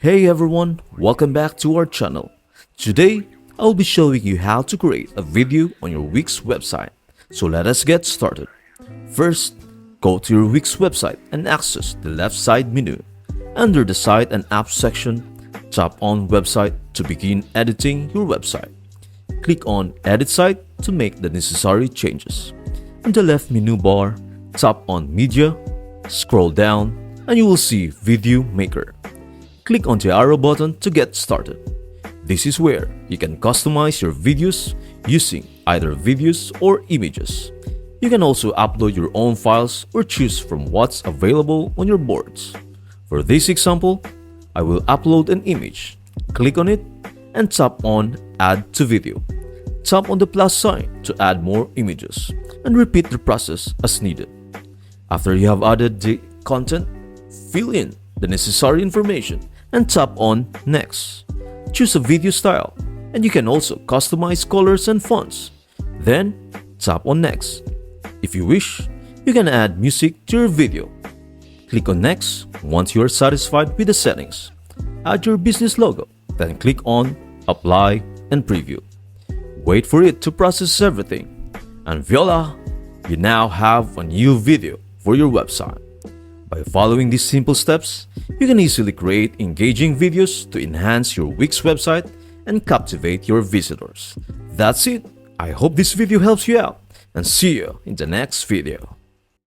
Hey everyone, welcome back to our channel. Today, I'll be showing you how to create a video on your Wix website. So let us get started. First, go to your Wix website and access the left side menu. Under the Site and Apps section, tap on Website to begin editing your website. Click on Edit Site to make the necessary changes. In the left menu bar, tap on Media, scroll down, and you will see Video Maker. Click on the arrow button to get started. This is where you can customize your videos using either videos or images. You can also upload your own files or choose from what's available on your boards. For this example, I will upload an image. Click on it and tap on Add to Video. Tap on the plus sign to add more images and repeat the process as needed. After you have added the content, fill in the necessary information and tap on Next. Choose a video style and you can also customize colors and fonts. Then tap on Next. If you wish, you can add music to your video. Click on Next once you are satisfied with the settings. Add your business logo, then click on Apply and Preview. Wait for it to process everything. And voila! You now have a new video for your website. By following these simple steps, you can easily create engaging videos to enhance your Wix website and captivate your visitors. That's it. I hope this video helps you out and see you in the next video.